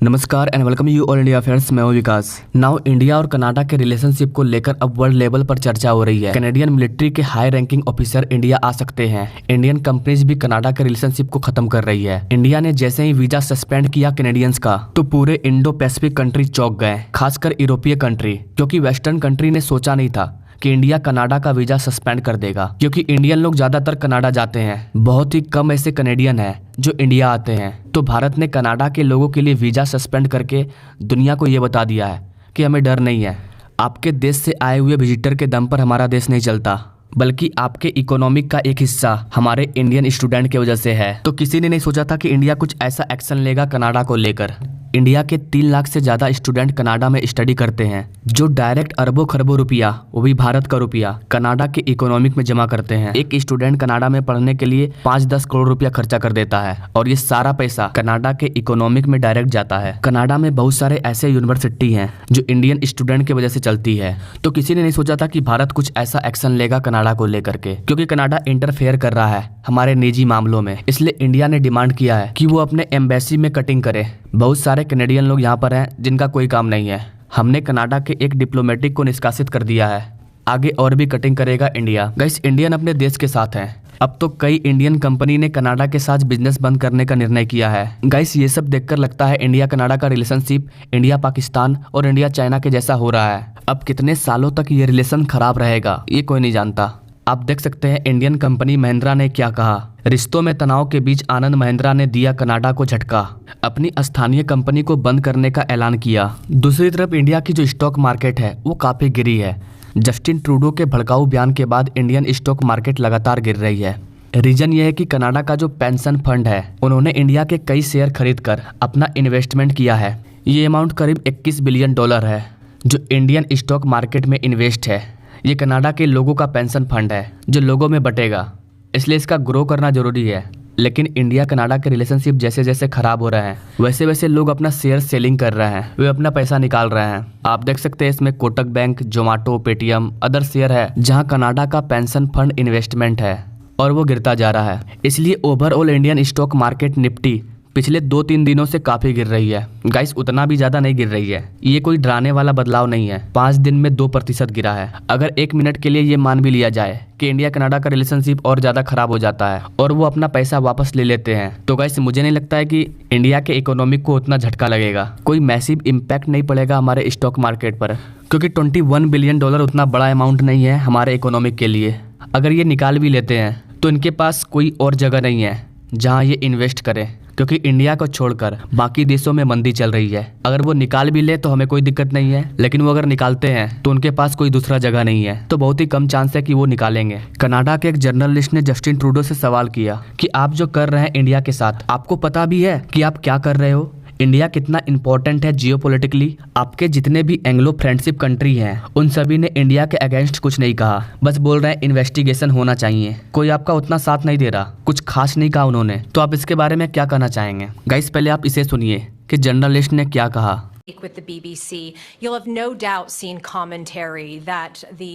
नमस्कार and welcome you all India friends. मैं हूं विकास। नाउ इंडिया और कनाडा के रिलेशनशिप को लेकर अब वर्ल्ड लेवल पर चर्चा हो रही है। कैनेडियन मिलिट्री के हाई रैंकिंग ऑफिसर इंडिया आ सकते हैं। इंडियन कंपनीज भी कनाडा के रिलेशनशिप को खत्म कर रही है। इंडिया ने जैसे ही वीजा सस्पेंड किया कैनेडियंस का, तो पूरे इंडो पैसिफिक कंट्री चौंक गए, खासकर यूरोपीय कंट्री, क्योंकि वेस्टर्न कंट्री ने सोचा नहीं था कि इंडिया कनाडा का वीजा सस्पेंड कर देगा, क्योंकि इंडियन लोग ज्यादातर कनाडा जाते हैं। बहुत ही कम ऐसे कैनेडियन हैं जो इंडिया आते हैं। तो भारत ने कनाडा के लोगों के लिए वीजा सस्पेंड करके दुनिया को ये बता दिया है कि हमें डर नहीं है। आपके देश से आए हुए विजिटर के दम पर हमारा देश नहीं चलता, बल्कि आपके इकोनॉमिक का एक हिस्सा हमारे इंडियन स्टूडेंट की वजह से है। तो किसी ने नहीं सोचा था कि इंडिया कुछ ऐसा एक्शन लेगा कनाडा को लेकर। इंडिया के 3 लाख से ज्यादा स्टूडेंट कनाडा में स्टडी करते हैं, जो डायरेक्ट अरबों खरबों रुपया, वो भी भारत का रुपया, कनाडा के इकोनॉमिक में जमा करते हैं। एक स्टूडेंट कनाडा में पढ़ने के लिए 5-10 करोड़ रुपया खर्चा कर देता है, और ये सारा पैसा कनाडा के इकोनॉमिक में डायरेक्ट जाता है। कनाडा में बहुत सारे ऐसे यूनिवर्सिटी हैं जो इंडियन स्टूडेंट की वजह से चलती है। तो किसी ने नहीं सोचा था कि भारत कुछ ऐसा एक्शन लेगा कनाडा को लेकर के, क्योंकि कनाडा इंटरफेयर कर रहा है हमारे निजी मामलों में। इसलिए इंडिया ने डिमांड किया है कि वो अपने एम्बेसी में कटिंग करे। बहुत सारे कैनेडियन लोग यहाँ पर हैं जिनका कोई काम नहीं है। हमने कनाडा के एक डिप्लोमेटिक को निष्कासित कर दिया है, आगे और भी कटिंग करेगा इंडिया। गाइस, इंडियन अपने देश के साथ हैं। अब तो कई इंडियन कंपनी ने कनाडा के साथ बिजनेस बंद करने का निर्णय किया है। गाइस, ये सब देखकर लगता है इंडिया कनाडा का रिलेशनशिप इंडिया पाकिस्तान और इंडिया चाइना के जैसा हो रहा है। अब कितने सालों तक ये रिलेशन खराब रहेगा ये कोई नहीं जानता। आप देख सकते हैं इंडियन कंपनी महिंद्रा ने क्या कहा। रिश्तों में तनाव के बीच आनंद महिंद्रा ने दिया कनाडा को झटका, अपनी स्थानीय कंपनी को बंद करने का ऐलान किया। दूसरी तरफ इंडिया की जो स्टॉक मार्केट है वो काफी गिरी है। जस्टिन ट्रूडो के भड़काऊ बयान के बाद इंडियन स्टॉक मार्केट लगातार गिर रही है। रीजन ये है कि कनाडा का जो पेंशन फंड है, उन्होंने इंडिया के कई शेयर खरीद कर अपना इन्वेस्टमेंट किया है। ये अमाउंट करीब $21 बिलियन है जो इंडियन स्टॉक मार्केट में इन्वेस्ट है। ये कनाडा के लोगों का पेंशन फंड है जो लोगों में बटेगा, इसलिए इसका ग्रो करना जरूरी है। लेकिन इंडिया कनाडा के रिलेशनशिप जैसे जैसे खराब हो रहे हैं, वैसे वैसे लोग अपना शेयर सेलिंग कर रहे हैं, वे अपना पैसा निकाल रहे हैं। आप देख सकते हैं इसमें Kotak bank, Zomato, Paytm, other share है जहां कनाडा का पेंशन फंड इन्वेस्टमेंट है, और वो गिरता जा रहा है। इसलिए overall Indian stock market Nifty पिछले 2-3 दिनों से काफी गिर रही है। गाइस, उतना भी ज्यादा नहीं गिर रही है, ये कोई डराने वाला बदलाव नहीं है। 5 दिन में 2% गिरा है। अगर 1 मिनट के लिए ये मान भी लिया जाए कि इंडिया कनाडा का रिलेशनशिप और ज्यादा खराब हो जाता है और वो अपना पैसा वापस ले लेते हैं, तो गाइस मुझे नहीं लगता है कि इंडिया के इकोनॉमिक को उतना झटका लगेगा। कोई मैसिव इम्पैक्ट नहीं पड़ेगा हमारे स्टॉक मार्केट पर, क्योंकि $21 बिलियन उतना बड़ा अमाउंट नहीं है हमारे इकोनॉमिक के लिए। अगर ये निकाल भी लेते हैं तो इनके पास कोई और जगह नहीं है जहाँ ये इन्वेस्ट करें, क्योंकि इंडिया को छोड़कर बाकी देशों में मंदी चल रही है। अगर वो निकाल भी ले तो हमें कोई दिक्कत नहीं है, लेकिन वो अगर निकालते हैं तो उनके पास कोई दूसरा जगह नहीं है, तो बहुत ही कम चांस है कि वो निकालेंगे। कनाडा के एक जर्नलिस्ट ने जस्टिन ट्रूडो से सवाल किया कि आप जो कर रहे हैं इंडिया के साथ, आपको पता भी है कि आप क्या कर रहे हो? इंडिया कितना इंपॉर्टेंट है जियोपॉलिटिकली? आपके जितने भी एंग्लो फ्रेंडशिप कंट्री हैं, उन सभी ने इंडिया के अगेंस्ट कुछ नहीं कहा, बस बोल रहे हैं इन्वेस्टिगेशन होना चाहिए। कोई आपका उतना साथ नहीं दे रहा, कुछ खास नहीं कहा उन्होंने। तो आप इसके बारे में क्या कहना चाहेंगे? गाइस, पहले आप इसे सुनिए कि जर्नलिस्ट ने क्या कहा। With the BBC, you'll have no doubt seen commentary that the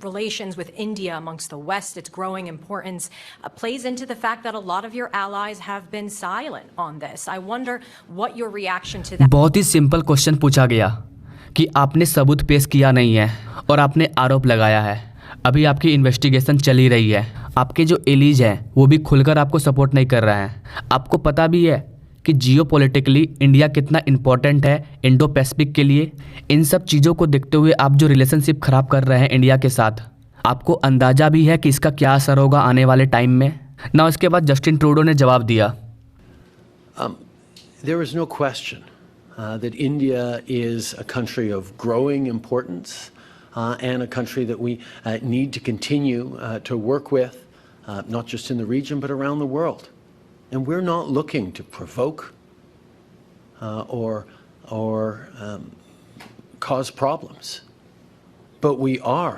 relations with India amongst the West, its growing importance, plays into the fact that a lot of your allies have been silent on this. I wonder what your reaction to that. बहुत ही simple question पूछा गया कि आपने सबूत पेश किया नहीं है और आपने आरोप लगाया है। अभी आपकी इन्वेस्टिगेशन चल ही रही है। आपके जो एलीज हैं वो भी खुलकर आपको सपोर्ट नहीं कर रहे हैं। आपको पता भी है कि जियोपॉलिटिकली इंडिया कितना इंपॉर्टेंट है इंडो पैसिफिक के लिए। इन सब चीज़ों को देखते हुए आप जो रिलेशनशिप खराब कर रहे हैं इंडिया के साथ, आपको अंदाजा भी है कि इसका क्या असर होगा आने वाले टाइम में ना। उसके बाद जस्टिन ट्रूडो ने जवाब दिया, There is no question that India is a country of growing importance and a country that we need to continue to work with, not just in the region but around the world. And we're not looking to provoke or cause problems, but we are.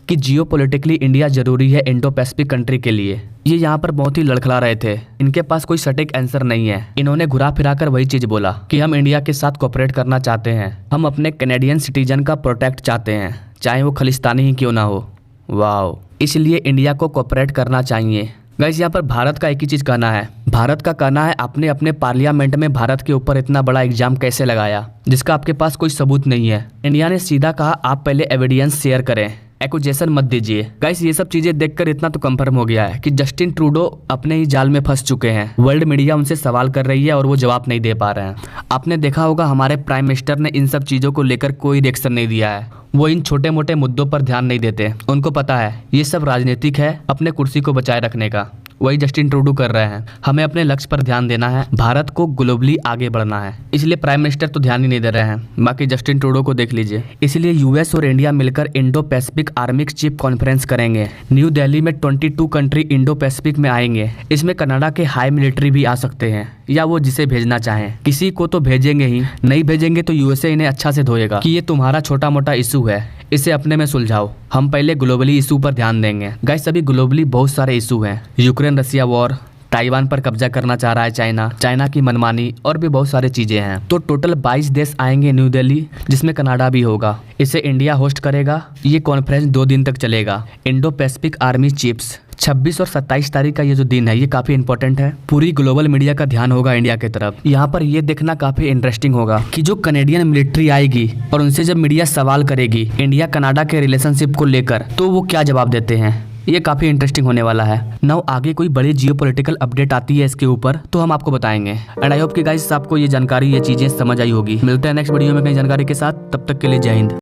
कि geopolitically India जरूरी है Indo Pacific country के लिए। ये यहाँ पर बहुत ही लड़खड़ा रहे थे, इनके पास कोई सटीक आंसर नहीं है। इन्होंने घुरा फिरा कर वही चीज बोला कि हम इंडिया के साथ कोऑपरेट करना चाहते हैं, हम अपने कैनेडियन सिटीजन का प्रोटेक्ट चाहते हैं, चाहे वो खालिस्तानी ही क्यों ना हो। वाओ, इसलिए इंडिया को कोऑपरेट करना चाहिए। गाइस यहाँ पर भारत का एक ही चीज कहना है, भारत का कहना है आपने अपने पार्लियामेंट में भारत के ऊपर इतना बड़ा एग्जाम कैसे लगाया जिसका आपके पास कोई सबूत नहीं है। इंडिया ने सीधा कहा आप पहले एविडेंस शेयर करें, एक्यूजेशन मत दीजिए। गाइस ये सब चीजें देखकर इतना तो कंफर्म हो गया है कि जस्टिन ट्रूडो अपने ही जाल में फंस चुके हैं। वर्ल्ड मीडिया उनसे सवाल कर रही है और वो जवाब नहीं दे पा रहे हैं। आपने देखा होगा हमारे प्राइम मिनिस्टर ने इन सब चीजों को लेकर कोई रिएक्शन नहीं दिया है। वो इन छोटे मोटे मुद्दों पर ध्यान नहीं देते, उनको पता है ये सब राजनीतिक है अपने कुर्सी को बचाए रखने का। वही जस्टिन ट्रूडो कर रहे हैं। हमें अपने लक्ष्य पर ध्यान देना है, भारत को ग्लोबली आगे बढ़ना है, इसलिए प्राइम मिनिस्टर तो ध्यान ही नहीं दे रहे हैं। बाकी जस्टिन ट्रूडो को देख लीजिए। इसलिए यूएस और इंडिया मिलकर इंडो पैसिफिक आर्मिक चीफ कॉन्फ्रेंस करेंगे। न्यू दिल्ली में 22 कंट्री इंडो पैसिफिक में आएंगे। इसमें कनाडा के हाई मिलिट्री भी आ सकते हैं या वो जिसे भेजना चाहें, किसी को तो भेजेंगे ही, नहीं भेजेंगे तो यूएसए इन्हें अच्छा से धोएगा कि ये तुम्हारा छोटा मोटा इशू है, इसे अपने में सुलझाओ, हम पहले ग्लोबली इशू पर ध्यान देंगे। गाइस अभी ग्लोबली बहुत सारे इशू हैं, यूक्रेन रसिया वॉर, ताइवान पर कब्जा करना चाह रहा है चाइना की मनमानी और भी बहुत सारी चीजें हैं। तो टोटल 22 देश आएंगे न्यू दिल्ली, जिसमें कनाडा भी होगा। इसे इंडिया होस्ट करेगा। ये कॉन्फ्रेंस 2 दिन तक चलेगा। इंडो पैसिफिक आर्मी चीफ्स 26 और 27 तारीख का ये जो दिन है ये काफी इंपॉर्टेंट है। पूरी ग्लोबल मीडिया का ध्यान होगा इंडिया की तरफ। यहाँ पर ये देखना काफी इंटरेस्टिंग होगा कि जो कनेडियन मिलिट्री आएगी और उनसे जब मीडिया सवाल करेगी इंडिया कनाडा के रिलेशनशिप को लेकर, तो वो क्या जवाब देते हैं। ये काफी इंटरेस्टिंग होने वाला है। नाउ आगे कोई बड़ी जियोपॉलिटिकल अपडेट आती है इसके ऊपर तो हम आपको बताएंगे। एंड आई होप कि गाइस आपको ये जानकारी, ये चीजें समझ आई होगी। मिलते हैं नेक्स्ट वीडियो में कई जानकारी के साथ, तब तक के लिए जय हिंद।